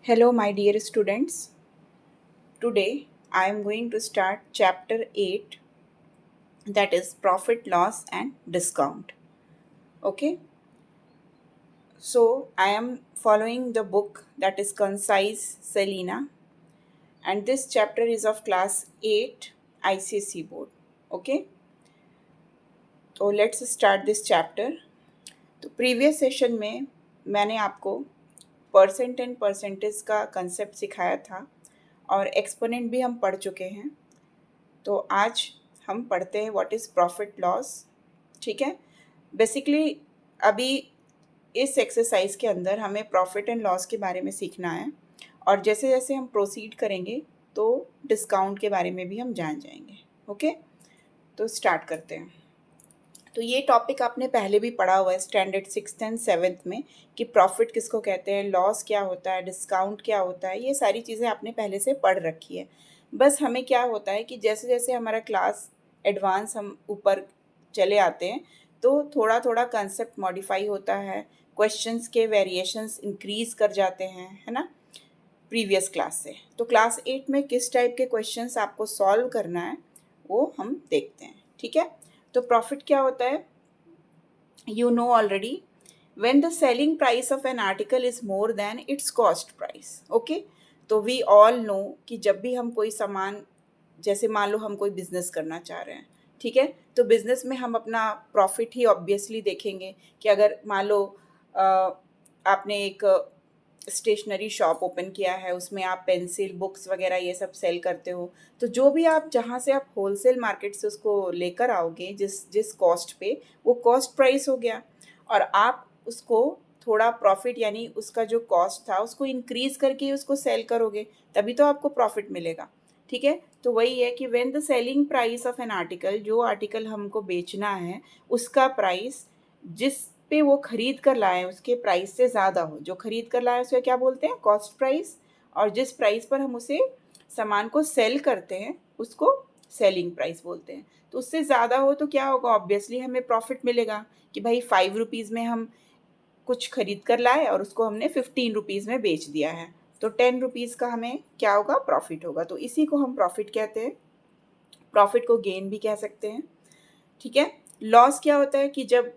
Hello, my dear students. Today I am going to start chapter 8, that is profit, loss, and discount. Okay, so I am following the book that is Concise Selena, and this chapter is of class 8 ICC board. Okay, तो let's start this chapter. तो previous session में मैंने आपको percent and percentage का concept सिखाया था और exponent भी हम पढ़ चुके हैं। तो आज हम पढ़ते हैं व्हाट इज़ प्रॉफिट लॉस। ठीक है, बेसिकली अभी इस एक्सरसाइज के अंदर हमें प्रॉफिट एंड लॉस के बारे में सीखना है और जैसे जैसे हम प्रोसीड करेंगे तो डिस्काउंट के बारे में भी हम जान जाएंगे। ओके, तो स्टार्ट करते हैं। तो ये टॉपिक आपने पहले भी पढ़ा हुआ है स्टैंडर्ड 6th एंड 7th में कि प्रॉफिट किसको कहते हैं, लॉस क्या होता है, डिस्काउंट क्या होता है, ये सारी चीज़ें आपने पहले से पढ़ रखी है। बस हमें क्या होता है कि जैसे जैसे हमारा क्लास एडवांस हम ऊपर चले आते हैं तो थोड़ा थोड़ा कंसेप्ट मॉडिफाई होता है, क्वेश्चंस के वेरिएशंस इंक्रीज कर जाते हैं, है ना, प्रीवियस क्लास से। तो क्लास 8 में किस टाइप के क्वेश्चंस आपको सॉल्व करना है वो हम देखते हैं। ठीक है, तो प्रॉफिट क्या होता है, you know already, when the selling price of an article is more than its cost price. Okay, तो we all know कि जब भी हम कोई सामान, जैसे मान लो हम कोई बिजनेस करना चाह रहे हैं, ठीक है, तो बिजनेस में हम अपना प्रॉफिट ही ऑब्वियसली देखेंगे कि अगर मान लो आपने एक स्टेशनरी शॉप ओपन किया है, उसमें आप पेंसिल, बुक्स वगैरह ये सब सेल करते हो, तो जो भी आप जहाँ से आप होलसेल मार्केट से उसको लेकर आओगे जिस जिस कॉस्ट पे, वो कॉस्ट प्राइस हो गया और आप उसको थोड़ा प्रॉफिट यानी उसका जो कॉस्ट था उसको इंक्रीज़ करके उसको सेल करोगे, तभी तो आपको प्रॉफिट मिलेगा। ठीक है, तो वही है कि when the selling price of an article, जो आर्टिकल हमको बेचना है उसका प्राइस जिस पे वो खरीद कर लाए उसके प्राइस से ज़्यादा हो, जो खरीद कर लाए उसे क्या बोलते हैं, कॉस्ट प्राइस, और जिस प्राइस पर हम उसे सामान को सेल करते हैं उसको सेलिंग प्राइस बोलते हैं। तो उससे ज़्यादा हो तो क्या होगा, ऑब्वियसली हमें प्रॉफिट मिलेगा कि भाई 5 रुपीज़ में हम कुछ खरीद कर लाए और उसको हमने 15 रुपीज़ में बेच दिया है, तो 10 रुपीज़ का हमें क्या होगा, प्रॉफिट होगा। तो इसी को हम प्रॉफिट कहते हैं, प्रॉफिट को गेन भी कह सकते हैं। ठीक है, लॉस क्या होता है कि जब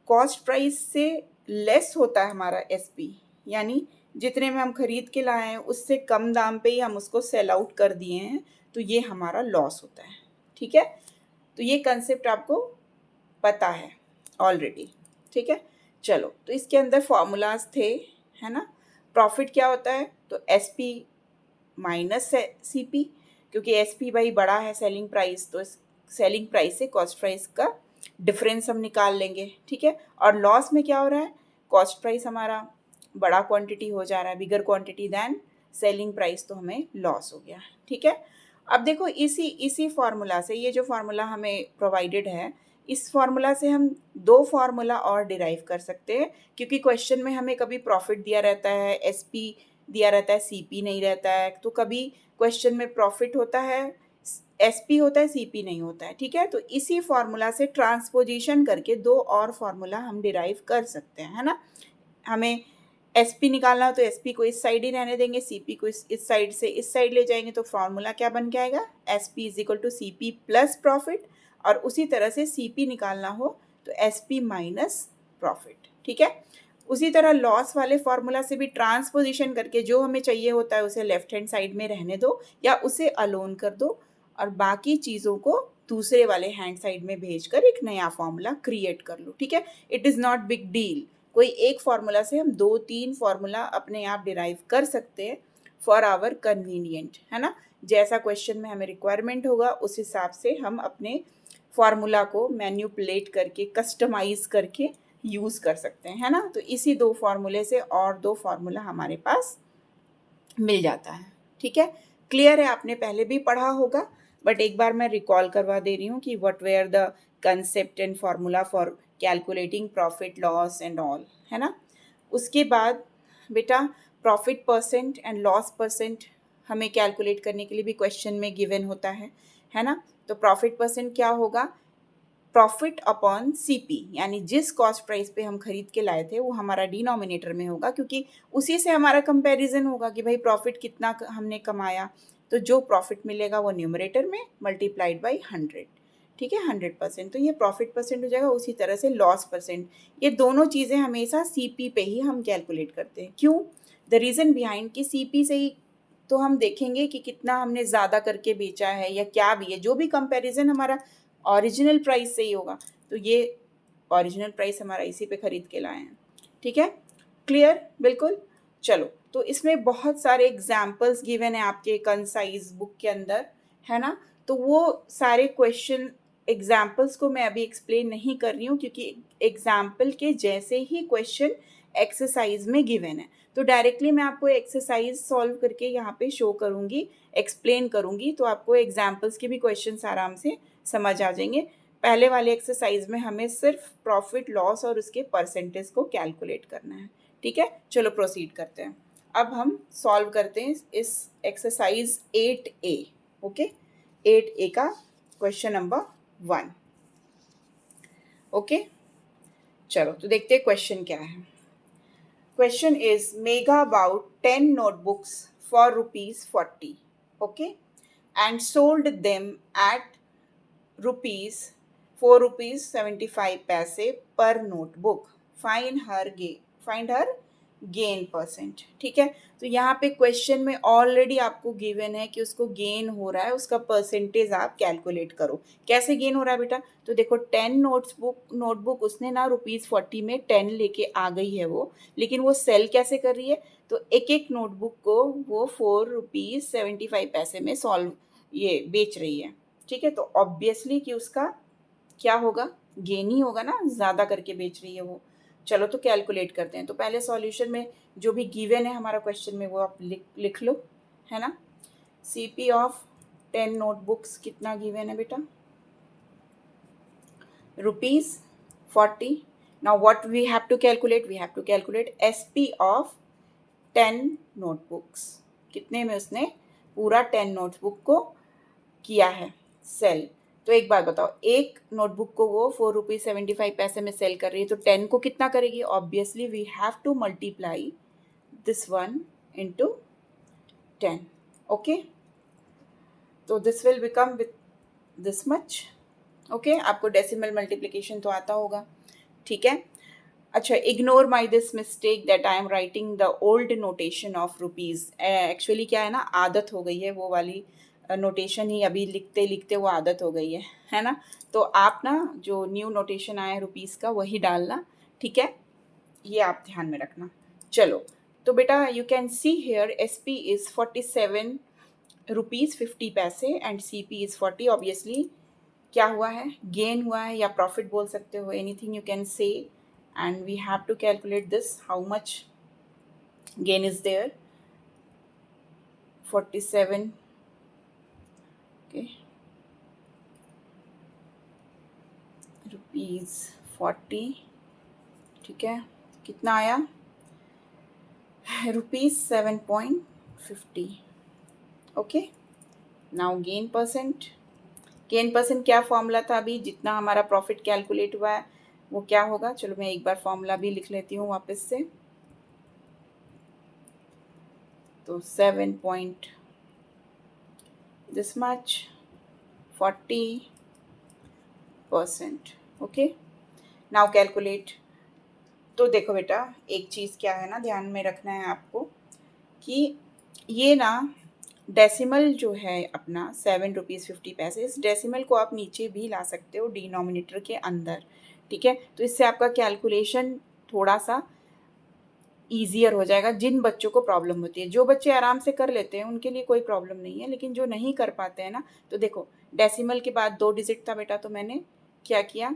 कॉस्ट प्राइस से लेस होता है हमारा एसपी, यानी जितने में हम खरीद के लाए हैं उससे कम दाम पे ही हम उसको सेल आउट कर दिए हैं, तो ये हमारा लॉस होता है। ठीक है, तो ये कंसेप्ट आपको पता है ऑलरेडी। ठीक है, चलो, तो इसके अंदर फॉर्मूलाज थे, है ना। प्रॉफिट क्या होता है, तो S P minus C P, क्योंकि एस पी भाई बड़ा है सेलिंग प्राइस, तो सेलिंग प्राइस से कॉस्ट प्राइस का डिफरेंस हम निकाल लेंगे। ठीक है, और लॉस में क्या हो रहा है, कॉस्ट प्राइस हमारा बड़ा क्वांटिटी हो जा रहा है, बिगर क्वांटिटी दैन सेलिंग प्राइस, तो हमें लॉस हो गया। ठीक है, अब देखो इसी इसी फार्मूला से, ये जो फार्मूला हमें प्रोवाइडेड है, इस फार्मूला से हम दो फार्मूला और डिराइव कर सकते हैं, क्योंकि क्वेश्चन में हमें कभी प्रॉफिट दिया रहता है, एसपी दिया रहता है, सीपी नहीं रहता है, तो कभी क्वेश्चन में प्रॉफिट होता है, एसपी होता है, सीपी नहीं होता है। ठीक है, तो इसी फार्मूला से ट्रांसपोजिशन करके दो और फार्मूला हम डिराइव कर सकते हैं, है ना। हमें एसपी निकालना हो तो एसपी को इस साइड ही रहने देंगे, सीपी को इस साइड से इस साइड ले जाएंगे, तो फार्मूला क्या बन के आएगा, SP is equal to CP plus profit, और उसी तरह से सीपी निकालना हो तो एसपी माइनस प्रॉफिट। ठीक है, उसी तरह लॉस वाले फार्मूला से भी ट्रांसपोजिशन करके जो हमें चाहिए होता है उसे लेफ्ट हैंड साइड में रहने दो या उसे अलोन कर दो और बाकी चीज़ों को दूसरे वाले हैंड साइड में भेजकर एक नया फार्मूला क्रिएट कर लो। ठीक है, it is not big deal, कोई एक फार्मूला से हम 2-3 फार्मूला अपने आप डिराइव कर सकते हैं फॉर आवर कन्वीनियंट, है ना। जैसा क्वेश्चन में हमें रिक्वायरमेंट होगा उस हिसाब से हम अपने फार्मूला को मैन्युपुलेट करके, कस्टमाइज करके यूज़ कर सकते हैं, है ना। तो इसी दो फार्मूले से और दो फार्मूला हमारे पास मिल जाता है। ठीक है, क्लियर है, आपने पहले भी पढ़ा होगा, बट एक बार मैं रिकॉल करवा दे रही हूँ कि what were the concept and formula for calculating profit loss and all, है ना। उसके बाद बेटा profit percent and loss percent हमें कैलकुलेट करने के लिए भी क्वेश्चन में गिवन होता है ना। तो प्रॉफिट परसेंट क्या होगा, प्रॉफिट अपॉन सीपी, यानी जिस कॉस्ट प्राइस पे हम खरीद के लाए थे वो हमारा डिनोमिनेटर में होगा, क्योंकि उसी से हमारा कंपैरिजन होगा कि भाई प्रॉफिट कितना हमने कमाया, तो जो प्रॉफिट मिलेगा वो न्यूमरेटर में मल्टीप्लाइड बाई 100, ठीक है, 100%, तो ये प्रॉफिट परसेंट हो जाएगा। उसी तरह से लॉस परसेंट, ये दोनों चीज़ें हमेशा सीपी पे ही हम कैलकुलेट करते हैं। क्यों? द रीज़न बिहाइंड कि सीपी से ही तो हम देखेंगे कि कितना हमने ज़्यादा करके बेचा है या क्या भी है, जो भी कंपैरिजन हमारा ओरिजिनल प्राइस से ही होगा, तो ये ओरिजिनल प्राइस हमारा इसी पे ख़रीद के लाए हैं, ठीक है, क्लियर, बिल्कुल। चलो, तो इसमें बहुत सारे एग्जाम्पल्स गिवन है आपके कंसाइज बुक के अंदर, है ना, तो वो सारे क्वेश्चन एग्जाम्पल्स को मैं अभी एक्सप्लेन नहीं कर रही हूँ, क्योंकि एग्जाम्पल के जैसे ही क्वेश्चन एक्सरसाइज में गिवन है, तो डायरेक्टली मैं आपको एक्सरसाइज सॉल्व करके यहाँ पे शो करूँगी, एक्सप्लेन करूँगी, तो आपको एग्जाम्पल्स के भी क्वेश्चंस आराम से समझ आ जाएंगे। पहले वाले एक्सरसाइज में हमें सिर्फ प्रॉफिट लॉस और उसके परसेंटेज को कैलकुलेट करना है, ठीक है। चलो प्रोसीड करते हैं। अब हम सॉल्व करते हैं इस एक्सरसाइज 8A, ओके, 8A का क्वेश्चन नंबर 1, ओके। चलो तो देखते हैं क्वेश्चन क्या है। Question is Mega bought 10 notebooks for ₹40, okay, and sold them at ₹4.75 per notebook. Find her gain percent, ठीक है। तो यहाँ पे क्वेश्चन में ऑलरेडी आपको गिवन है कि उसको गेन हो रहा है, उसका परसेंटेज आप कैलकुलेट करो। कैसे गेन हो रहा है बेटा? तो देखो 10 नोटबुक उसने ना ₹40 में 10 लेके आ गई है वो, लेकिन वो सेल कैसे कर रही है? तो एक एक नोटबुक को वो ₹4.75 में ये बेच रही है, ठीक है। तो ऑब्वियसली कि उसका क्या होगा? गेन ही होगा ना, ज़्यादा करके बेच रही है वो। चलो तो कैलकुलेट करते हैं। तो पहले सॉल्यूशन में जो भी गिवन है हमारा क्वेश्चन में वो आप लिख लो, है ना। सीपी ऑफ 10 नोटबुक्स कितना गिवन है बेटा? ₹40. Now what we have to calculate? We have to calculate SP of 10 notebooks. कितने में उसने पूरा 10 नोटबुक को किया है सेल? तो एक बात बताओ, एक नोटबुक को वो ₹4.75 में सेल कर रही है, तो 10 को कितना करेगी? Obviously we have to multiply this one into 10, okay. तो this will become with this much, okay. आपको डेसिमल मल्टीप्लिकेशन तो आता होगा, ठीक है। अच्छा, ignore my this mistake that I am writing the old notation of rupees. Actually क्या है ना, आदत हो गई है, वो वाली नोटेशन ही अभी लिखते लिखते वो आदत हो गई है ना। तो आप ना जो न्यू नोटेशन आया है रुपीज़ का वही डालना, ठीक है, ये आप ध्यान में रखना। चलो तो बेटा you can see here SP is ₹47.50 and CP is 40। Obviously क्या हुआ है? गेन हुआ है, या प्रॉफिट बोल सकते हो, anything you can say, and we have to calculate this, how much gain is there? 47, okay, ₹40, ठीक है, कितना आया? ₹7.50, ओके। नाउ गेन परसेंट क्या फॉर्मूला था? अभी जितना हमारा प्रॉफिट कैलकुलेट हुआ है वो क्या होगा? चलो मैं एक बार फॉर्मूला भी लिख लेती हूँ वापस से। तो 7 point this much 40%, okay. Now calculate. तो देखो बेटा, एक चीज़ क्या है ना, ध्यान में रखना है आपको कि ये ना डेसिमल जो है अपना ₹7.50, इस डेसिमल को आप नीचे भी ला सकते हो डिनोमिनेटर के अंदर, ठीक है। तो इससे आपका कैलकुलेशन थोड़ा सा ईजियर हो जाएगा। जिन बच्चों को प्रॉब्लम होती है, जो बच्चे आराम से कर लेते हैं उनके लिए कोई प्रॉब्लम नहीं है, लेकिन जो नहीं कर पाते हैं ना, तो देखो डेसिमल के बाद 2 डिजिट था बेटा, तो मैंने क्या किया,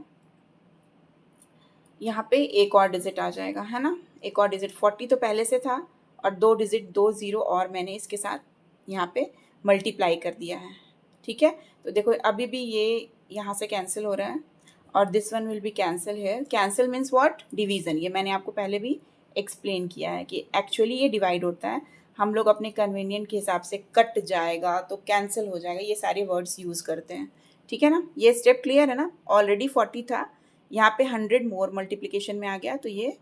यहाँ पे एक और डिजिट आ जाएगा, है ना, एक और डिजिट। 40 तो पहले से था और 2 डिजिट 2 ज़ीरो और मैंने इसके साथ यहाँ पे मल्टीप्लाई कर दिया है, ठीक है। तो देखो अभी भी ये यहाँ से कैंसिल हो रहा है और this one will be cancel है। Cancel means what? डिवीज़न। ये मैंने आपको पहले भी एक्सप्लेन किया है कि एक्चुअली ये डिवाइड होता है, हम लोग अपने कन्वीनियंट के हिसाब से कट जाएगा तो कैंसिल हो जाएगा, ये सारे वर्ड्स यूज़ करते हैं, ठीक है ना, ये स्टेप क्लियर है ना। ऑलरेडी 40 था, यहाँ पे 100 मोर मल्टीप्लिकेशन में आ गया तो ये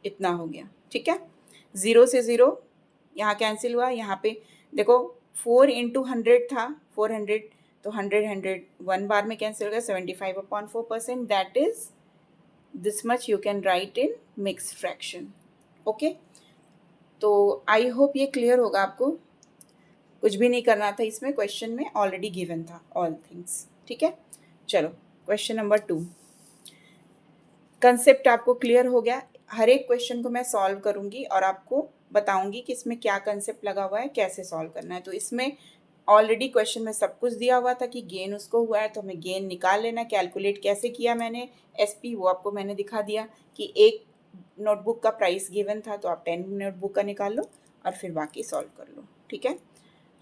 इतना हो गया। ठीक है, 0 से 0 यहाँ कैंसिल हुआ, यहाँ पे देखो 4 इंटू 100 था 400, तो 100 1 बार में कैंसिल हो गया, 75/4%, that is this much you can write in mix fraction. Okay, तो आई होप ये क्लियर होगा आपको। कुछ भी नहीं करना था इसमें, क्वेश्चन में ऑलरेडी गिवन था ऑल थिंग्स। ठीक है, चलो क्वेश्चन नंबर 2। कंसेप्ट आपको क्लियर हो गया। हर एक क्वेश्चन को मैं सॉल्व करूंगी और आपको बताऊंगी कि इसमें क्या कंसेप्ट लगा हुआ है, कैसे सॉल्व करना है। तो इसमें ऑलरेडी क्वेश्चन में सब कुछ दिया हुआ था कि गेन उसको हुआ है तो हमें गेन निकाल लेना। कैलकुलेट कैसे किया मैंने एसपी, वो आपको मैंने दिखा दिया कि एक नोटबुक का प्राइस गिवन था तो आप 10 नोटबुक का निकाल लो और फिर बाकी सॉल्व कर लो। ठीक है,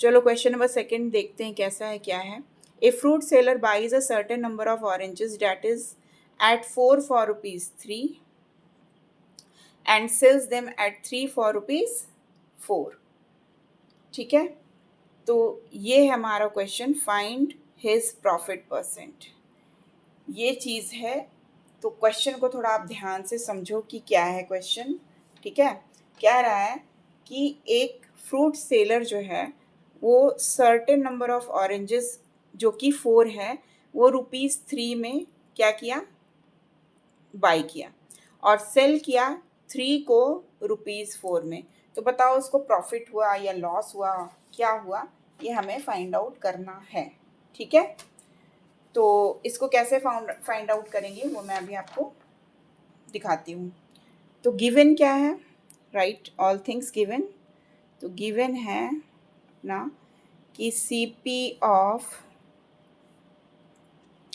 चलो क्वेश्चन नंबर 2 देखते हैं कैसा है, क्या है। A fruit seller buys a certain number of oranges that is at 4 for rupees 3 and sells them at 3 for rupees 4। ठीक है, तो ये है हमारा question, find his profit percent. ये चीज़ है, तो क्वेश्चन को थोड़ा आप ध्यान से समझो कि क्या है क्वेश्चन। ठीक है, कह रहा है कि एक फ्रूट सेलर जो है वो सर्टेन नंबर ऑफ ऑरेंजेस जो कि 4 है वो ₹3 में क्या किया, बाई किया और सेल किया 3 को ₹4 में। तो बताओ उसको प्रॉफिट हुआ या लॉस हुआ, क्या हुआ, ये हमें फाइंड आउट करना है। ठीक है, तो इसको कैसे फाइंड आउट करेंगे वो मैं अभी आपको दिखाती हूँ। तो गिवन क्या है, राइट ऑल थिंग्स गिवन। तो गिवन है अपना कि CP of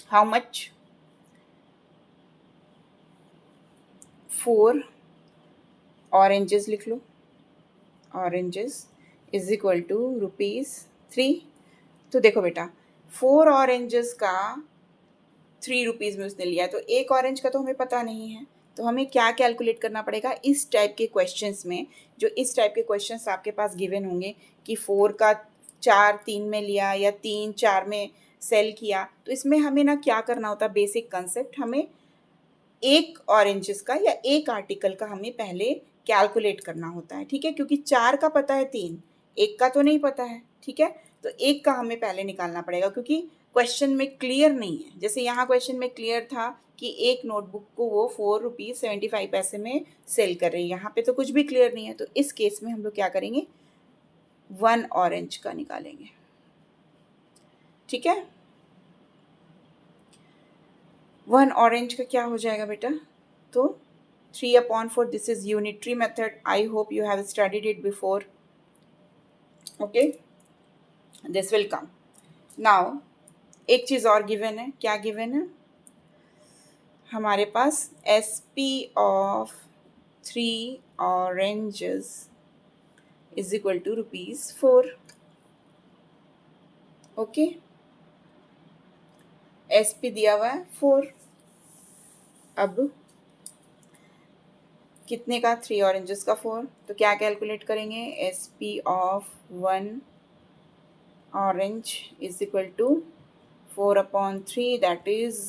how much, 4 oranges लिख लो, ऑरेंजेस इज इक्वल टू ₹3। तो देखो बेटा 4 ऑरेंजेस का ₹3 में उसने लिया, तो एक ऑरेंज का तो हमें पता नहीं है, तो हमें क्या कैलकुलेट करना पड़ेगा इस टाइप के क्वेश्चंस में। जो इस टाइप के क्वेश्चंस आपके पास गिवन होंगे कि 4 का 4 3 में लिया या 3 4 में सेल किया, तो इसमें हमें ना क्या करना होता है, बेसिक कंसेप्ट, हमें एक ऑरेंजेस का या एक आर्टिकल का हमें पहले कैलकुलेट करना होता है। ठीक है, क्योंकि 4 का पता है, 3 एक का तो नहीं पता है। ठीक है, तो एक का हमें पहले निकालना पड़ेगा क्योंकि क्वेश्चन में क्लियर नहीं है। जैसे यहाँ क्वेश्चन में क्लियर था कि एक नोटबुक को वो ₹4.75 में सेल कर रही है, यहाँ पे तो कुछ भी क्लियर नहीं है। तो इस केस में हम लोग क्या करेंगे, 1 ऑरेंज का निकालेंगे। ठीक है, 1 ऑरेंज का क्या हो जाएगा बेटा, तो 3/4, this is unitary method, I hope you have studied it before. Okay, this will come now. एक चीज़ और गिवन है, क्या गिवन है हमारे पास, SP of 3 oranges is equal to ₹4। Okay, SP दिया हुआ है 4। अब कितने का, 3 ऑरेंजेस का 4, तो क्या कैलकुलेट करेंगे, SP of 1 orange is equal to 4/3, that is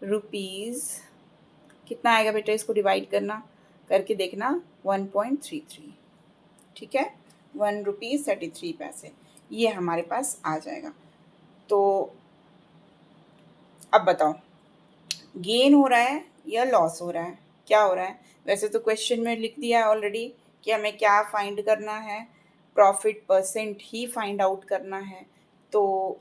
rupees, कितना आएगा बेटा, इसको डिवाइड करना, करके देखना, 1.33। ठीक है, ₹1.33 ये हमारे पास आ जाएगा। तो अब बताओ गेन हो रहा है या लॉस हो रहा है, क्या हो रहा है। वैसे तो क्वेश्चन में लिख दिया है ऑलरेडी कि हमें क्या फाइंड करना है, प्रॉफिट परसेंट ही फाइंड आउट करना है। तो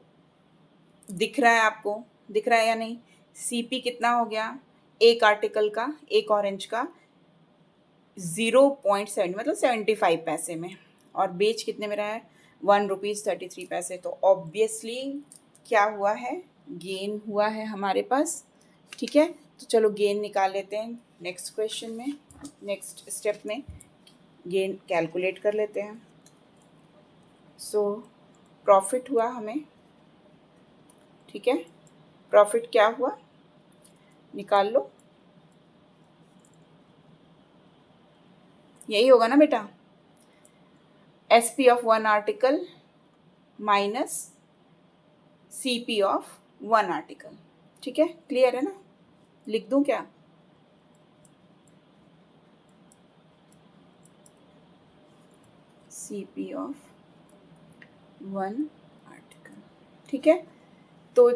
दिख रहा है आपको, दिख रहा है या नहीं, CP कितना हो गया, एक आर्टिकल का, एक ऑरेंज का 0.7 मतलब 75 पैसे में, और बेच कितने में रहा है, ₹1.33। तो ऑब्वियसली क्या हुआ है, गेन हुआ है हमारे पास। ठीक है, तो चलो गेन निकाल लेते हैं नेक्स्ट क्वेश्चन में, नेक्स्ट स्टेप में गेन कैलकुलेट कर लेते हैं। सो प्रॉफिट हुआ हमें, ठीक है, प्रॉफिट क्या हुआ निकाल लो, यही होगा ना बेटा, SP of 1 article minus CP of 1 article. ठीक है, क्लियर है ना? लिख दूं क्या? CP of 1 article. ठीक है, तो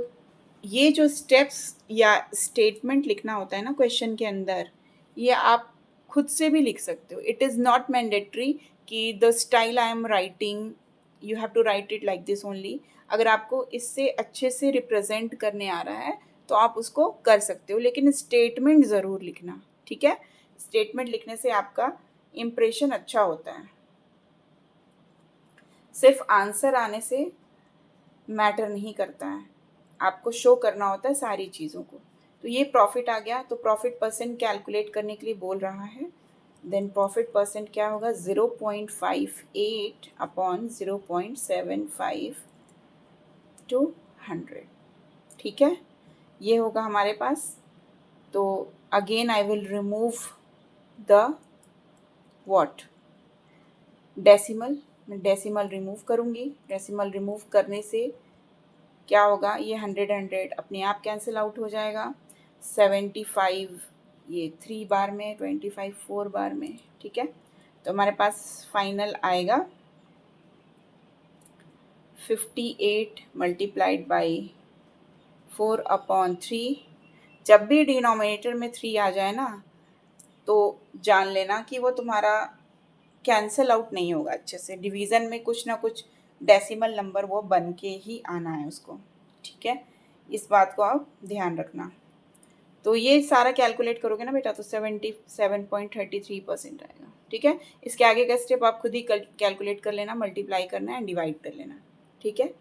ये जो स्टेप्स या स्टेटमेंट लिखना होता है ना क्वेश्चन के अंदर, ये आप खुद से भी लिख सकते हो। इट इज़ नॉट मैंडेटरी कि the style I am writing you have to write it like this only. अगर आपको इससे अच्छे से रिप्रेजेंट करने आ रहा है तो आप उसको कर सकते हो, लेकिन स्टेटमेंट ज़रूर लिखना। ठीक है, स्टेटमेंट लिखने से आपका इम्प्रेशन अच्छा होता है। सिर्फ आंसर आने से मैटर नहीं करता है, आपको शो करना होता है सारी चीज़ों को। तो ये प्रॉफिट आ गया, तो प्रॉफिट परसेंट कैलकुलेट करने के लिए बोल रहा है। देन प्रॉफिट परसेंट क्या होगा? 0.58 अपॉन 0.75 टू 100। ठीक है, ये होगा हमारे पास। तो again I will remove the what, decimal. मैं डेसिमल रिमूव करूँगी। डेसिमल रिमूव करने से क्या होगा? ये 100 अपने आप कैंसिल आउट हो जाएगा। 75 ये 3 बार में, 25 4 बार में। ठीक है, तो हमारे पास फाइनल आएगा 58 मल्टीप्लाइड बाई 4/3। जब भी डिनोमिनेटर में 3 आ जाए ना, तो जान लेना कि वो तुम्हारा कैंसिल आउट नहीं होगा अच्छे से। डिवीज़न में कुछ ना कुछ डेसिमल नंबर वो बन के ही आना है उसको। ठीक है, इस बात को आप ध्यान रखना। तो ये सारा कैलकुलेट करोगे ना बेटा, तो 77.33% आएगा। ठीक है, इसके आगे का स्टेप आप खुद ही कैलकुलेट कर लेना, मल्टीप्लाई करना है एंड डिवाइड कर लेना। ठीक है,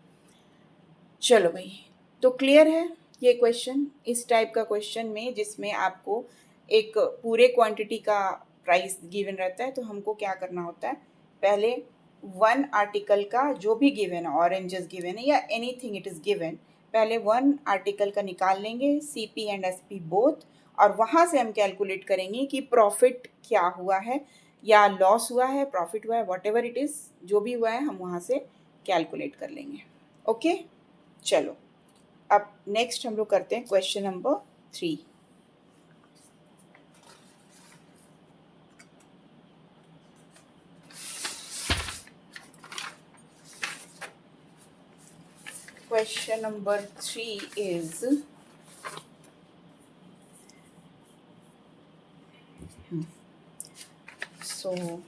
चलो भाई, तो क्लियर है ये क्वेश्चन? इस टाइप का क्वेश्चन में जिसमें आपको एक पूरे क्वांटिटी का प्राइस गिवन रहता है, तो हमको क्या करना होता है? पहले 1 आर्टिकल का जो भी गिवन है, ऑरेंजेस गिवन है या एनीथिंग इट इज़ गिवन, पहले 1 आर्टिकल का निकाल लेंगे, CP एंड SP बोथ, और वहाँ से हम कैलकुलेट करेंगे कि प्रॉफिट क्या हुआ है या लॉस हुआ है, प्रॉफिट हुआ है, वॉट एवर इट इज़, जो भी हुआ है हम वहाँ से कैलकुलेट कर लेंगे। ओके, चलो अब नेक्स्ट हम लोग करते हैं question number 3। Question number 3 is so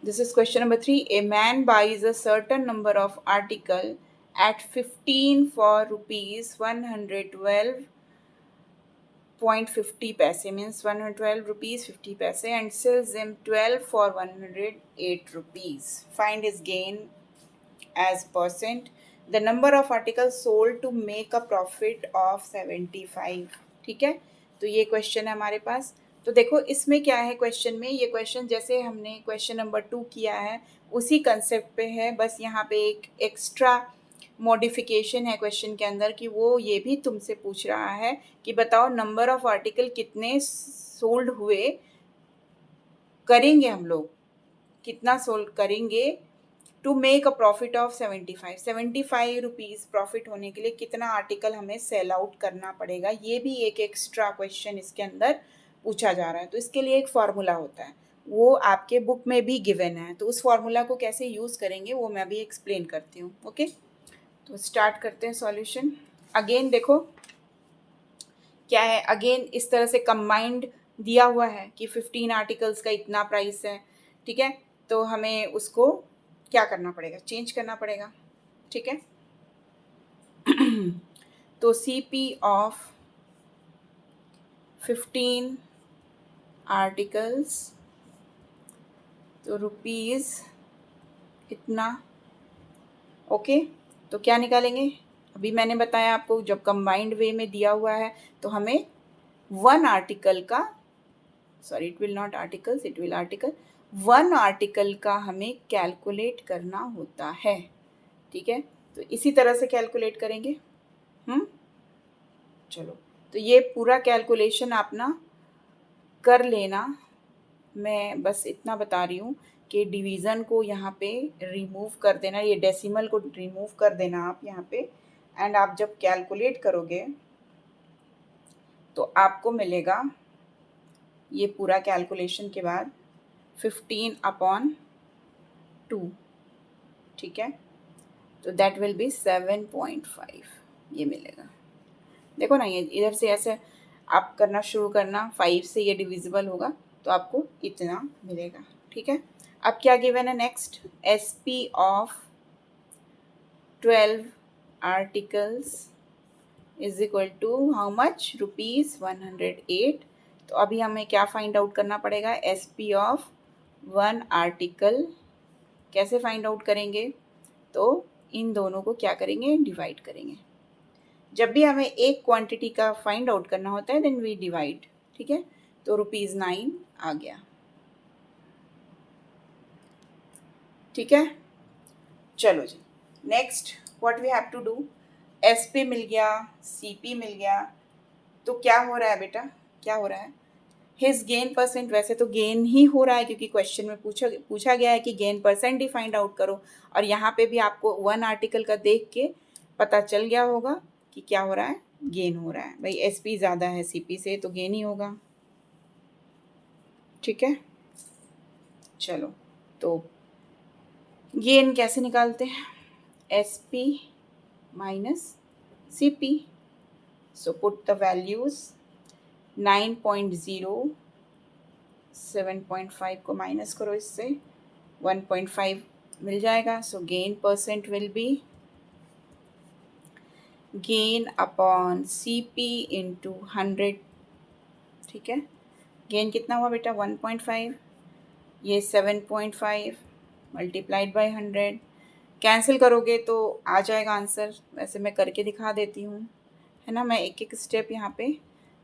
this is question number 3. A man buys a certain number of article at 15 for rupees 112.50 paise, means 112 rupees 50 paise, and sells them 12 for 108 rupees. Find his gain as percent, the number of articles sold to make a profit of 75। ठीक है, तो ये question है हमारे पास। तो देखो इसमें क्या है क्वेश्चन में, ये क्वेश्चन जैसे हमने क्वेश्चन नंबर 2 किया है उसी कंसेप्ट पे है, बस यहाँ पे एक एक्स्ट्रा मॉडिफिकेशन है क्वेश्चन के अंदर कि वो ये भी तुमसे पूछ रहा है कि बताओ नंबर ऑफ आर्टिकल कितने सोल्ड हुए, करेंगे हम लोग कितना सोल्ड करेंगे to make a profit of 75 rupees profit होने के लिए कितना आर्टिकल हमें सेल आउट करना पड़ेगा। ये भी एक एक्स्ट्रा क्वेश्चन इसके अंदर पूछा जा रहा है। तो इसके लिए एक फार्मूला होता है, वो आपके बुक में भी गिवन है, तो उस फार्मूला को कैसे यूज़ करेंगे वो मैं अभी एक्सप्लेन करती हूँ। ओके, तो स्टार्ट करते हैं सॉल्यूशन। अगेन देखो क्या है, अगेन इस तरह से कंबाइंड दिया हुआ है कि 15 आर्टिकल्स का इतना प्राइस है। ठीक है, तो हमें उसको क्या करना पड़ेगा? चेंज करना पड़ेगा। ठीक है, तो CP ऑफ 15 आर्टिकल्स, तो रुपीज़ इतना। ओके, तो क्या निकालेंगे? अभी मैंने बताया आपको, जब कंबाइंड वे में दिया हुआ है तो हमें 1 आर्टिकल का, sorry it will not articles, it will article, 1 article का हमें कैलकुलेट करना होता है। ठीक है, तो इसी तरह से कैलकुलेट करेंगे। चलो, तो ये पूरा कैलकुलेशन आप ना कर लेना मैं बस इतना बता रही हूँ कि डिवीज़न को यहाँ पे रिमूव कर देना, ये डेसिमल को रिमूव कर देना आप यहाँ पे, एंड आप जब कैलकुलेट करोगे तो आपको मिलेगा ये पूरा कैलकुलेशन के बाद 15/2, ठीक है। तो दैट विल बी 7.5, ये मिलेगा। देखो ना, ये इधर से ऐसे आप करना शुरू करना, 5 से ये डिविजिबल होगा तो आपको इतना मिलेगा, ठीक है। अब क्या गिवन है next, SP of 12 articles is equal to how much, ₹108। तो अभी हमें क्या फाइंड आउट करना पड़ेगा, SP ऑफ 1 आर्टिकल। कैसे फाइंड आउट करेंगे, तो इन दोनों को क्या करेंगे, डिवाइड करेंगे। जब भी हमें एक क्वांटिटी का फाइंड आउट करना होता है देन वी डिवाइड, ठीक है। तो ₹9 आ गया, ठीक है। चलो जी, next what we have to do, SP मिल गया, CP मिल गया, तो क्या हो रहा है बेटा, क्या हो रहा है, हिज गेन परसेंट। वैसे तो गेन ही हो रहा है क्योंकि क्वेश्चन में पूछा गया है कि गेन परसेंट ही फाइंड आउट करो, और यहाँ पे भी आपको 1 आर्टिकल का देख के पता चल गया होगा कि क्या हो रहा है, गेन हो रहा है। भाई SP ज़्यादा है CP से तो गेन ही होगा, ठीक है। चलो, तो गेन कैसे निकालते हैं, SP माइनस CP। So put the values, 9.0, 7.5 को माइनस करो इससे, 1.5 मिल जाएगा। So gain percent will be gain upon CP into 100, ठीक है। गेन कितना हुआ बेटा, 1.5, ये 7.5 मल्टीप्लाइड बाई 100, कैंसिल करोगे तो आ जाएगा आंसर। वैसे मैं करके दिखा देती हूँ, है ना। मैं एक एक स्टेप यहाँ पे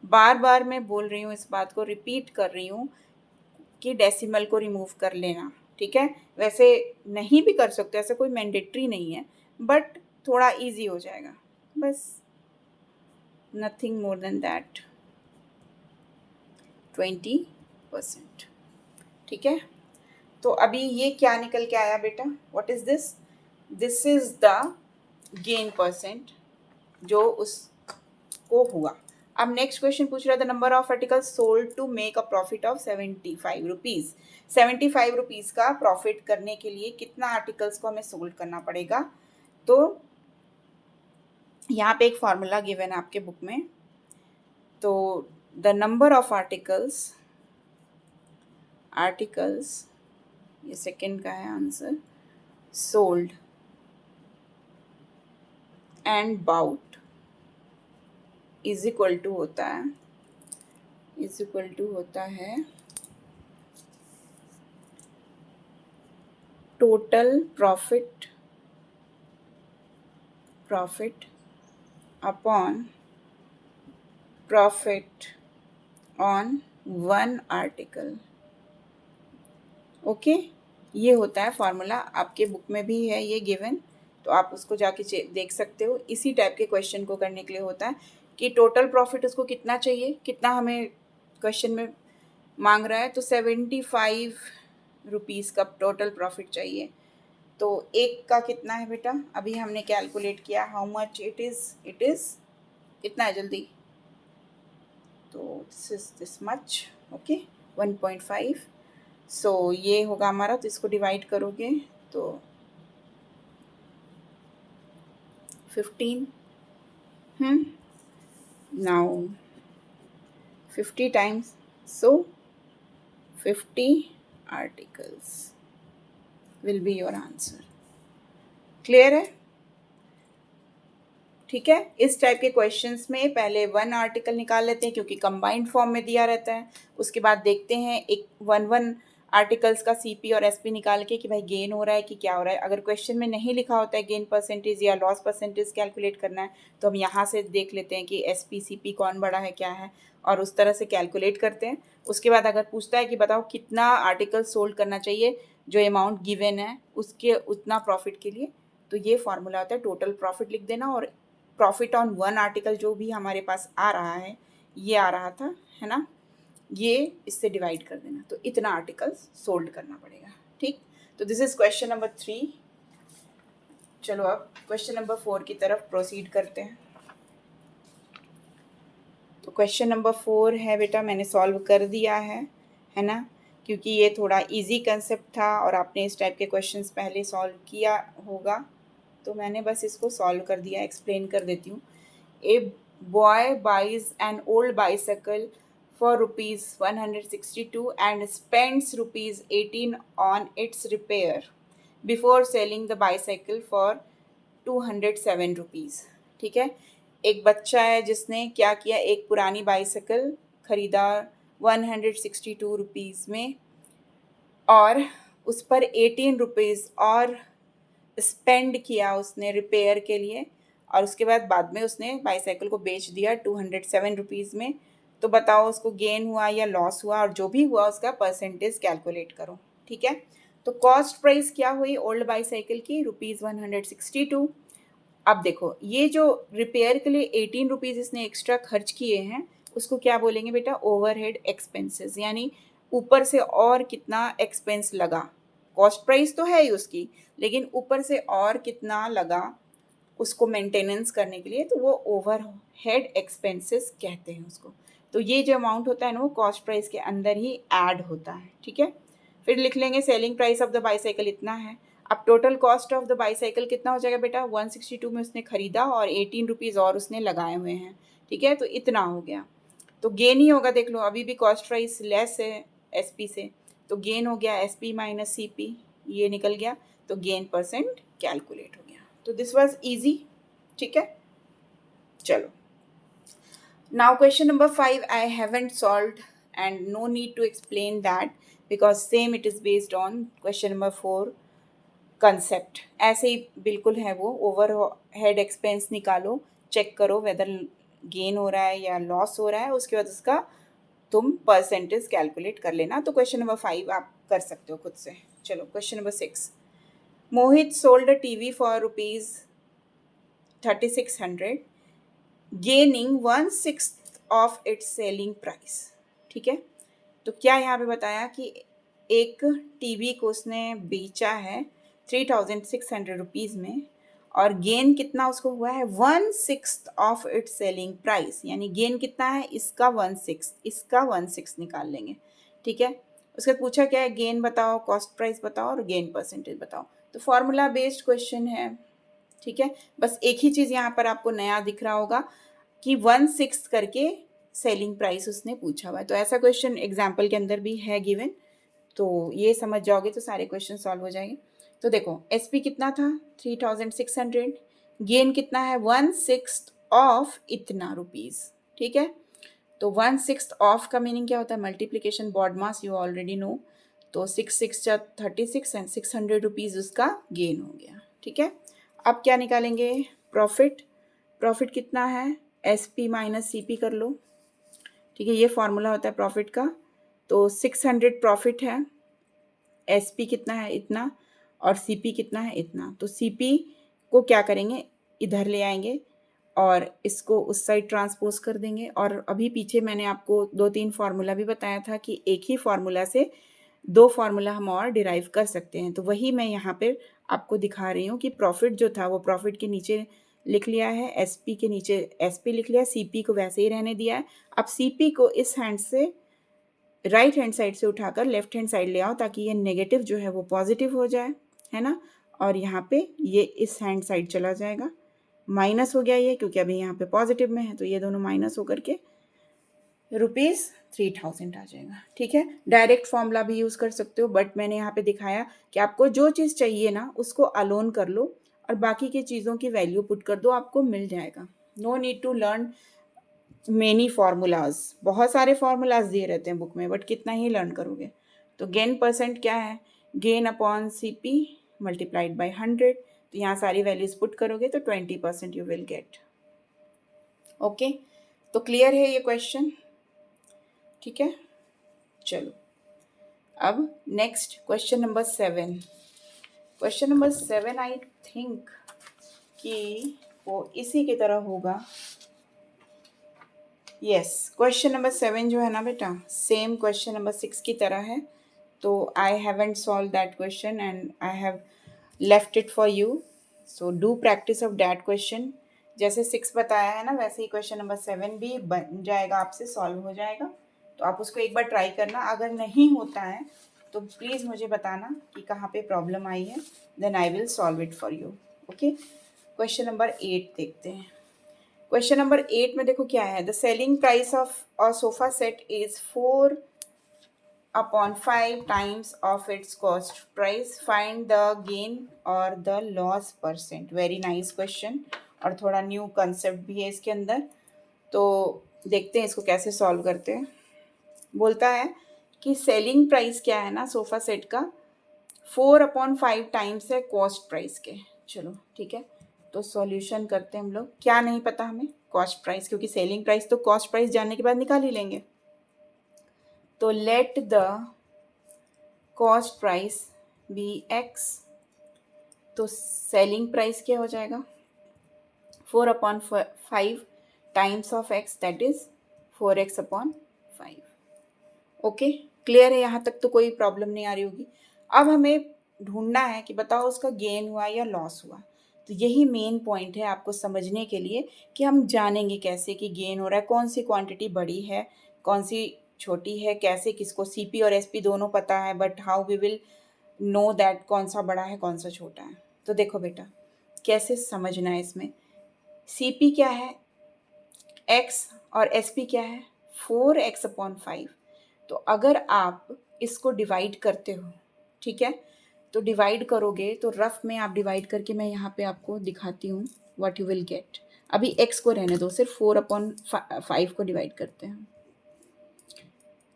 बार बार मैं बोल रही हूँ, इस बात को रिपीट कर रही हूँ कि डेसिमल को रिमूव कर लेना, ठीक है। वैसे नहीं भी कर सकते, ऐसा कोई मैंडेटरी नहीं है, बट थोड़ा इजी हो जाएगा, बस, नथिंग मोर देन दैट, 20%, ठीक है। तो अभी ये क्या निकल के आया बेटा, what is this, this is the gain percent जो उसको हुआ। अब नेक्स्ट क्वेश्चन पूछ रहा था, number of articles sold to make a profit of 75 rupees. 75 rupees का प्रॉफिट करने के लिए कितना आर्टिकल्स को हमें सोल्ड करना पड़ेगा। तो यहाँ पे एक फॉर्मूला गिवन है आपके बुक में, तो द नंबर ऑफ आर्टिकल्स, ये सेकंड का है answer, sold and bought is equal to होता है total profit upon profit on 1 article, okay. ये होता है फॉर्मूला, आपके बुक में भी है ये गिवन, तो आप उसको जाके देख सकते हो। इसी टाइप के क्वेश्चन को करने के लिए होता है कि टोटल प्रॉफिट उसको कितना चाहिए, कितना हमें क्वेश्चन में मांग रहा है, तो 75 रुपीज़ का टोटल प्रॉफिट चाहिए। तो एक का कितना है बेटा, अभी हमने कैलकुलेट किया, हाउ मच इट इज़ कितना है जल्दी, तो दिस मच, ओके, 1.5। सो ये होगा हमारा, तो इसको डिवाइड करोगे तो 15, now 50 times, so 50 articles will be your answer. Clear है, ठीक है। इस टाइप के क्वेश्चंस में पहले 1 आर्टिकल निकाल लेते हैं क्योंकि कंबाइंड फॉर्म में दिया रहता है, उसके बाद देखते हैं एक 1 आर्टिकल्स का CP और SP निकाल के कि भाई गेन हो रहा है कि क्या हो रहा है। अगर क्वेश्चन में नहीं लिखा होता है गेन परसेंटेज या लॉस परसेंटेज कैलकुलेट करना है, तो हम यहाँ से देख लेते हैं कि SP CP कौन बड़ा है क्या है, और उस तरह से कैलकुलेट करते हैं। उसके बाद अगर पूछता है कि बताओ कितना आर्टिकल सोल्ड करना चाहिए, जो अमाउंट गिवन है उसके उतना प्रॉफिट के लिए, तो ये फार्मूला होता है, टोटल प्रॉफिट लिख देना और प्रॉफिट ऑन 1 आर्टिकल जो भी हमारे पास आ रहा है, ये आ रहा था, है ना, ये इससे डिवाइड कर देना, तो इतना आर्टिकल्स सोल्ड करना पड़ेगा। ठीक, तो दिस इज क्वेश्चन नंबर 3। चलो अब क्वेश्चन नंबर 4 की तरफ प्रोसीड करते हैं। तो क्वेश्चन नंबर 4 है बेटा, मैंने सॉल्व कर दिया है ना, क्योंकि ये थोड़ा इजी कंसेप्ट था और आपने इस टाइप के क्वेश्चंस पहले सॉल्व किया होगा, तो मैंने बस इसको सॉल्व कर दिया। एक्सप्लेन कर देती हूँ। A boy buys an old bicycle for rupees 162 and spends rupees 18 on its repair before selling the bicycle for 207 rupees। ठीक है, एक बच्चा है जिसने क्या किया, एक पुरानी बाइसाइकिल खरीदा 162 रुपीज़ में और उस पर 18 रुपीज़ और स्पेंड किया उसने रिपेयर के लिए, और उसके बाद में उसने बाईसाइकिल को बेच दिया 207 रुपीज़ में। तो बताओ उसको गेन हुआ या लॉस हुआ, और जो भी हुआ उसका परसेंटेज कैलकुलेट करो। ठीक है, तो कॉस्ट प्राइस क्या हुई ओल्ड बाईसाइकिल की, ₹162। अब देखो ये जो रिपेयर के लिए 18 रुपीज़ इसने एक्स्ट्रा खर्च किए हैं, उसको क्या बोलेंगे बेटा, ओवरहेड एक्सपेंसेस, यानी ऊपर से और कितना एक्सपेंस लगा। कॉस्ट प्राइस तो है ही उसकी, लेकिन ऊपर से और कितना लगा उसको मेंटेनेंस करने के लिए, तो वो ओवरहेड एक्सपेंसेस कहते हैं उसको। तो ये जो अमाउंट होता है ना, वो कॉस्ट प्राइस के अंदर ही ऐड होता है। ठीक है, फिर लिख लेंगे selling price of the bicycle इतना है। अब total cost of the bicycle कितना हो जाएगा बेटा, 162 में उसने खरीदा और 18 रुपीज़ और उसने लगाए हुए हैं। ठीक है, तो इतना हो गया। तो गेन ही होगा, देख लो अभी भी कॉस्ट प्राइस लेस है एसपी से, तो गेन हो गया एसपी माइनस सीपी, ये निकल गया, तो गेन परसेंट कैलकुलेट हो गया। तो दिस वाज इजी। ठीक है, चलो now question number 5 I haven't solved and no need to explain that because same it is based on question number 4 concept. ऐसे ही बिल्कुल है वो, ओवर हेड एक्सपेंस निकालो, चेक करो वेदर गेन हो रहा है या लॉस हो रहा है, उसके बाद उसका तुम परसेंटेज कैलकुलेट कर लेना। तो क्वेश्चन नंबर 5 आप कर सकते हो खुद से। चलो question number 6, Mohit sold a TV for ₹3600 gaining 1/6 of its selling price. ठीक है, तो क्या यहाँ पे बताया कि एक टीवी को उसने बेचा है 3600 रुपीज़ में, और गेन कितना उसको हुआ है, 1/6 ऑफ इट्स सेलिंग प्राइस, यानी गेन कितना है, इसका 1/6, इसका 1/6 निकाल लेंगे। ठीक है, उसके बाद पूछा क्या है, गेन बताओ, कॉस्ट प्राइस बताओ और गेन परसेंटेज बताओ। तो फॉर्मूला बेस्ड क्वेश्चन है। ठीक है, बस एक ही चीज़ यहाँ पर आपको नया दिख रहा होगा कि 1/6 करके सेलिंग प्राइस उसने पूछा हुआ है। तो ऐसा क्वेश्चन एग्जाम्पल के अंदर भी है गिवन, तो ये समझ जाओगे तो सारे क्वेश्चन सॉल्व हो जाएंगे। तो देखो एसपी कितना था 3600, गेन कितना है 1/6 ऑफ इतना रुपीज़। ठीक है, तो 1/6 ऑफ का मीनिंग क्या होता है, multiplication BODMAS, you already know. तो 6 × 36 एंड 600 रुपीज़ उसका गेन हो गया। ठीक है, अब क्या निकालेंगे, प्रॉफिट। प्रॉफिट कितना है, S P minus C P कर लो। ठीक है, ये फॉर्मूला होता है प्रॉफिट का। तो 600 प्रॉफिट है, एस पी कितना है इतना, और सी पी कितना है इतना। तो सी पी को क्या करेंगे, इधर ले आएंगे और इसको उस साइड ट्रांसपोज कर देंगे। और अभी पीछे मैंने आपको 2-3 फार्मूला भी बताया था कि एक ही फार्मूला से 2 फार्मूला हम और डिराइव कर सकते हैं। तो वही मैं यहाँ पर आपको दिखा रही हूँ कि प्रॉफिट जो था वो प्रॉफिट के नीचे लिख लिया है, एस पी के नीचे एस पी लिख लिया, सी पी को वैसे ही रहने दिया है। अब सी पी को इस हैंड से राइट हैंड साइड से उठाकर लेफ्ट हैंड साइड ले आओ, ताकि ये नेगेटिव जो है वो पॉजिटिव हो जाए, है ना। और यहाँ पे ये इस हैंड साइड चला जाएगा, माइनस हो गया ये, क्योंकि अभी यहाँ पे पॉजिटिव में है, तो ये दोनों माइनस होकर के ₹3000 आ जाएगा। ठीक है, डायरेक्ट फॉर्मूला भी यूज़ कर सकते हो, बट मैंने यहाँ पे दिखाया कि आपको जो चीज़ चाहिए ना उसको अलोन कर लो और बाकी की चीज़ों की वैल्यू पुट कर दो, आपको मिल जाएगा। No need to learn many formulas, बहुत सारे फार्मूलाज दिए रहते हैं बुक में, बट कितना ही लर्न करोगे। तो गेन परसेंट क्या है, gain upon C P multiplied by 100। तो यहाँ सारी वैल्यूज पुट करोगे तो 20% यू विल गेट। ओके, तो क्लियर है ये क्वेश्चन। ठीक है, चलो अब next question number 7। Question number 7 I think कि वो इसी की तरह होगा, यस, क्वेश्चन नंबर 7 जो है ना बेटा, सेम क्वेश्चन नंबर 6 की तरह है. तो I haven't solve that question and I have left it for you. So do practice of that question. जैसे 6 बताया है ना, वैसे ही क्वेश्चन नंबर 7 भी बन जाएगा, आपसे सॉल्व हो जाएगा. तो आप उसको एक बार ट्राई करना. अगर नहीं होता है तो प्लीज़ मुझे बताना कि कहाँ पे प्रॉब्लम आई है. Then I will solve it for you. Okay, question number 8 देखते हैं. क्वेश्चन नंबर 8 में देखो क्या है. The selling price of a sofa set is 4/5 times of its cost price. Find the gain और the loss percent. Very nice question, और थोड़ा new concept भी है इसके अंदर. तो देखते हैं इसको कैसे सॉल्व करते हैं. बोलता है कि सेलिंग प्राइस क्या है ना सोफ़ा सेट का, 4/5 टाइम्स है कॉस्ट प्राइस के. चलो ठीक है, तो सॉल्यूशन करते हैं हम लोग. क्या नहीं पता हमें, कॉस्ट प्राइस, क्योंकि सेलिंग प्राइस तो कॉस्ट प्राइस जानने के बाद निकाल ही लेंगे. तो let the cost price be x. तो सेलिंग प्राइस क्या हो जाएगा, 4/5 times of x, that is 4x/5. Okay, clear है यहाँ तक? तो कोई प्रॉब्लम नहीं आ रही होगी. अब हमें ढूंढना है कि बताओ उसका गेन हुआ या लॉस हुआ. तो यही मेन पॉइंट है आपको समझने के लिए, कि हम जानेंगे कैसे कि गेन हो रहा है, कौन सी क्वांटिटी बड़ी है, कौन सी छोटी है, कैसे किसको सीपी और एसपी दोनों पता है, but how we will know that कौन सा बड़ा है कौन सा छोटा है. तो देखो बेटा, कैसे समझना है इसमें. सीपी क्या है, एक्स, और एसपी क्या है, 4x/5. तो अगर आप इसको डिवाइड करते हो, ठीक है, तो डिवाइड करोगे तो रफ में आप डिवाइड करके, मैं यहाँ पे आपको दिखाती हूँ व्हाट यू विल गेट. अभी एक्स को रहने दो, सिर्फ 4/5 को डिवाइड करते हैं.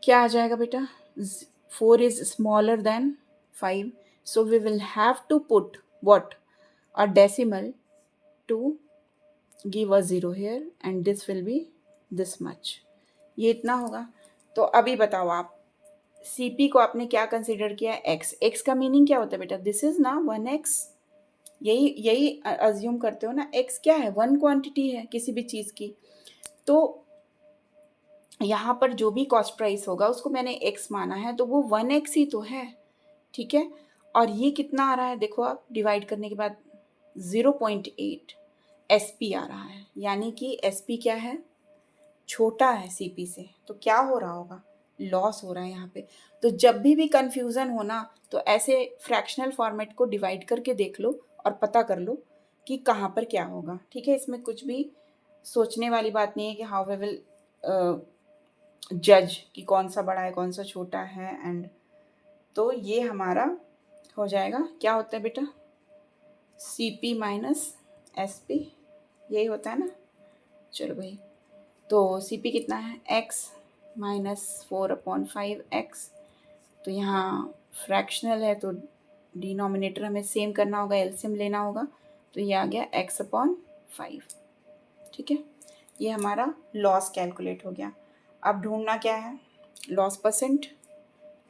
क्या आ जाएगा बेटा, 4 is smaller than 5, so we will have to put what, a decimal to give a zero here, and this will be this much. ये इतना होगा. तो अभी बताओ आप, सीपी को आपने क्या कंसिडर किया, एक्स. एक्स का मीनिंग क्या होता है बेटा, दिस इज ना 1x. यही यही अज्यूम करते हो ना. एक्स क्या है, वन क्वांटिटी है किसी भी चीज़ की. तो यहाँ पर जो भी कॉस्ट प्राइस होगा उसको मैंने एक्स माना है, तो वो 1x ही तो है. ठीक है, और ये कितना आ रहा है देखो आप, डिवाइड करने के बाद 0.8 एसपी आ रहा है. यानी कि एसपी क्या है, छोटा है सीपी से. तो क्या हो रहा होगा, लॉस हो रहा है यहाँ पे. तो जब भी कंफ्यूजन हो ना, तो ऐसे फ्रैक्शनल फॉर्मेट को डिवाइड करके देख लो और पता कर लो कि कहाँ पर क्या होगा. ठीक है, इसमें कुछ भी सोचने वाली बात नहीं है कि हाउ वी विल जज कि कौन सा बड़ा है कौन सा छोटा है. एंड तो ये हमारा हो जाएगा, क्या होता है बेटा, सीपी माइनस एसपी, यही होता है ना. चलो भाई, तो सी पी कितना है, x माइनस 4/5x. तो यहाँ फ्रैक्शनल है तो डिनोमिनेटर हमें सेम करना होगा, एलसीएम लेना होगा. तो ये आ गया x/5. ठीक है, ये हमारा लॉस कैलकुलेट हो गया. अब ढूंढना क्या है, लॉस परसेंट.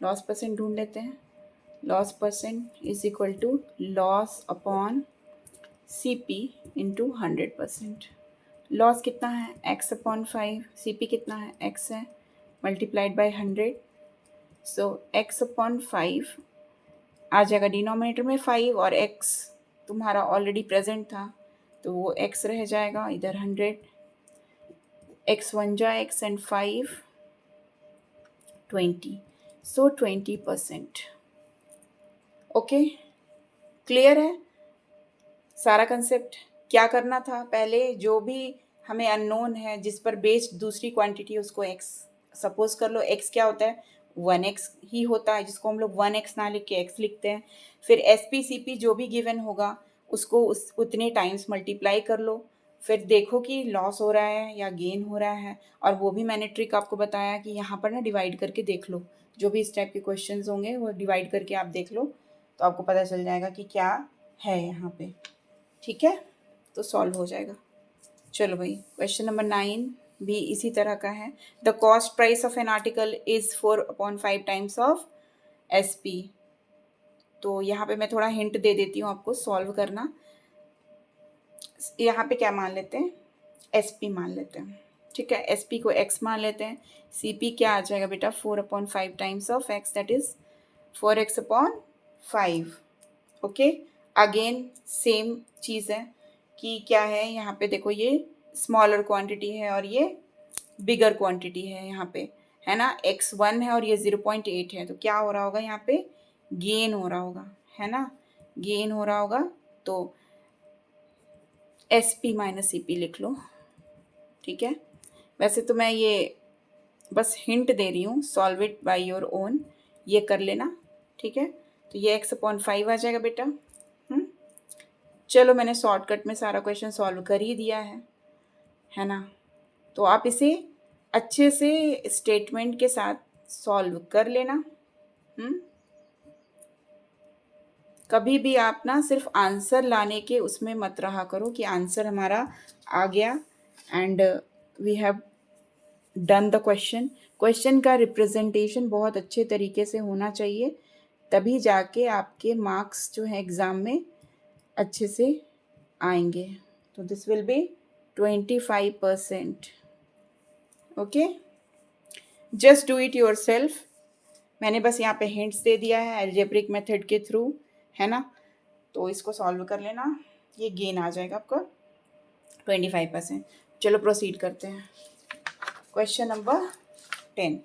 लॉस परसेंट ढूंढ लेते हैं. Loss percent is equal to loss upon C P into 100%. Loss कितना है, x/5. सी पी कितना है, x है, मल्टीप्लाइड बाई 100. सो x/5 आ जाएगा डिनोमिनेटर में 5, और x तुम्हारा ऑलरेडी प्रेजेंट था तो वो x रह जाएगा इधर 100. x 1 जा x and 5 20, so 20%. Okay, clear है सारा कंसेप्ट. क्या करना था, पहले जो भी हमें अननोन है जिस पर बेस्ड दूसरी क्वांटिटी उसको x, सपोज कर लो x क्या होता है, 1x ही होता है, जिसको हम लोग 1x ना लिख के x लिखते हैं. फिर एस पी सी पी जो भी गिवन होगा उसको उतने टाइम्स मल्टीप्लाई कर लो. फिर देखो कि लॉस हो रहा है या गेन हो रहा है. और वो भी मैंने ट्रिक आपको बताया कि यहाँ पर ना डिवाइड करके देख लो. जो भी इस टाइप के क्वेश्चंस होंगे वो डिवाइड करके आप देख लो, तो आपको पता चल जाएगा कि क्या है यहाँ पे. ठीक है, तो सॉल्व हो जाएगा. चलो भाई, क्वेश्चन नंबर 9 भी इसी तरह का है. The cost price of an article is 4/5 times of S P. तो यहाँ पे मैं थोड़ा हिंट दे देती हूँ आपको सॉल्व करना. यहाँ पे क्या मान लेते हैं, एस पी मान लेते हैं. ठीक है, एस पी को एक्स मान लेते हैं, सी पी क्या आ जाएगा बेटा 4/5 times of x, that is 4x/5। Okay, again same चीज़ है कि क्या है यहाँ पे, देखो ये स्मॉलर क्वांटिटी है और ये बिगर क्वांटिटी है यहाँ पे, है ना, x1 है और ये 0.8 है, तो क्या हो रहा होगा यहाँ पे, गेन हो रहा होगा, है ना, गेन हो रहा होगा। तो S P minus C P लिख लो, ठीक है। वैसे तो मैं ये बस हिंट दे रही हूँ, solve it by your own, ये कर लेना, ठीक है। तो ये x/5 आ जाएगा बेटा। चलो मैंने शॉर्टकट में सारा क्वेश्चन सॉल्व कर ही दिया है ना। तो आप इसे अच्छे से स्टेटमेंट के साथ सॉल्व कर लेना। कभी भी आप ना सिर्फ आंसर लाने के उसमें मत रहा करो कि आंसर हमारा आ गया and we have done the question. Question का रिप्रेजेंटेशन बहुत अच्छे तरीके से होना चाहिए, तभी जाके आपके मार्क्स जो है एग्ज़ाम में अच्छे से आएंगे। तो this will B 25%। Okay, just do it your self. मैंने बस यहाँ पे हिंट्स दे दिया है अलजेब्रिक मेथड के थ्रू, है ना। तो इसको सॉल्व कर लेना, ये गेन आ जाएगा आपका 25%। चलो प्रोसीड करते हैं। Question number 10।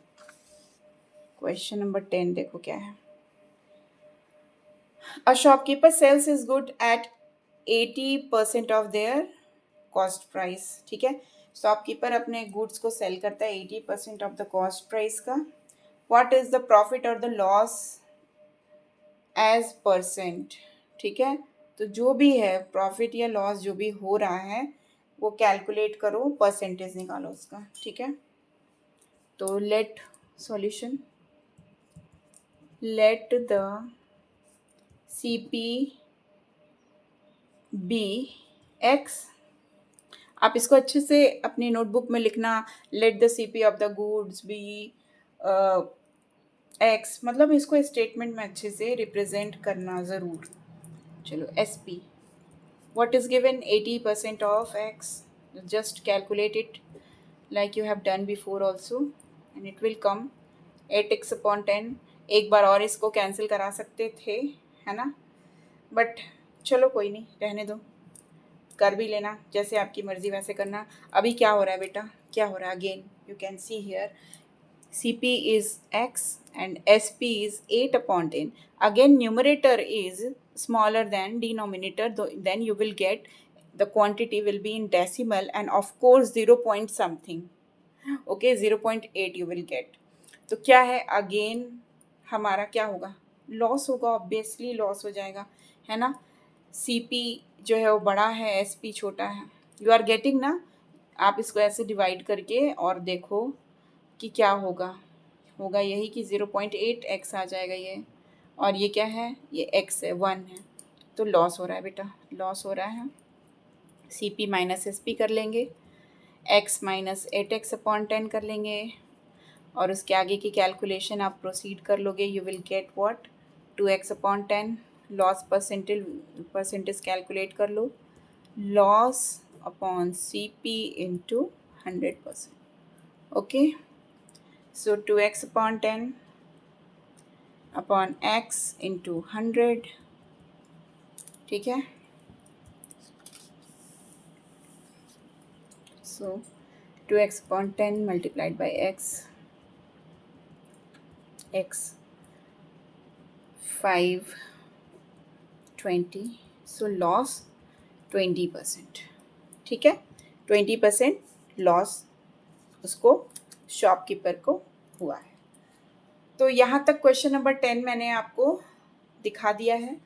क्वेश्चन नंबर 10 देखो क्या है। A shopkeeper sells his goods at 80% of their cost price, ठीक है। शॉपकीपर अपने गुड्स को सेल करता है 80% ऑफ द कॉस्ट प्राइस का। व्हाट इज द प्रॉफिट और द लॉस एज परसेंट, ठीक है। तो जो भी है प्रॉफिट या लॉस जो भी हो रहा है वो कैलकुलेट करो, परसेंटेज निकालो उसका, ठीक है। तो let solution, let the C P be x. आप इसको अच्छे से अपनी नोटबुक में लिखना, let the C P of the goods be x, मतलब इसको स्टेटमेंट में अच्छे से रिप्रेजेंट करना ज़रूर। चलो S P, what is given 80% of x, just calculate it like you have done before also and it will come 8x/10। एक बार और इसको कैंसिल करा सकते थे, है ना, बट चलो कोई नहीं, रहने दो, कर भी लेना, जैसे आपकी मर्ज़ी वैसे करना। अभी क्या हो रहा है बेटा, क्या हो रहा है, again you can see here CP is x and SP is 8/10. Again, numerator is smaller than denominator, then you will get the quantity will be in decimal and of course 0 point something. Okay, 0.8 you will get. तो क्या है, again हमारा क्या होगा, loss होगा, obviously loss हो जाएगा, है ना। CP जो है वो बड़ा है, SP छोटा है, यू आर गेटिंग ना। आप इसको ऐसे डिवाइड करके और देखो कि क्या होगा, होगा यही कि 0.8x आ जाएगा ये, और ये क्या है, ये x है, 1 है, तो लॉस हो रहा है बेटा, लॉस हो रहा है। CP माइनस SP कर लेंगे, x माइनस 8x/10 कर लेंगे और उसके आगे की कैलकुलेशन आप प्रोसीड कर लोगे, you will get what 2x/10। Loss percentage calculate कर लो, loss upon CP into 100%। Okay, so 2x/10 upon x into 100, ठीक है। So 2x/10 multiplied by x 520, so loss 20%, ठीक है। 20% लॉस उसको शॉपकीपर को हुआ है। तो यहाँ तक क्वेश्चन नंबर 10 मैंने आपको दिखा दिया है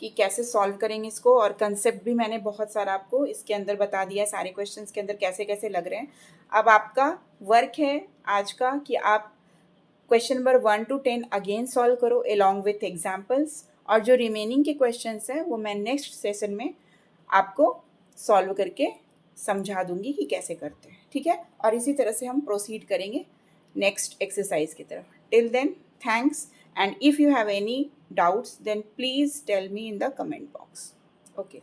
कि कैसे सॉल्व करेंगे इसको, और कंसेप्ट भी मैंने बहुत सारा आपको इसके अंदर बता दिया है, सारे क्वेश्चंस के अंदर कैसे कैसे लग रहे हैं। अब आपका वर्क है आज का कि आप question number 1 to 10 again solve करो अलॉन्ग विथ एग्जाम्पल्स, और जो रिमेनिंग के क्वेश्चंस हैं वो मैं नेक्स्ट सेशन में आपको सॉल्व करके समझा दूंगी कि कैसे करते हैं, ठीक है। और इसी तरह से हम प्रोसीड करेंगे नेक्स्ट एक्सरसाइज की तरफ। Till then, thanks, and if you have any doubts then please tell me in the comment box. Okay.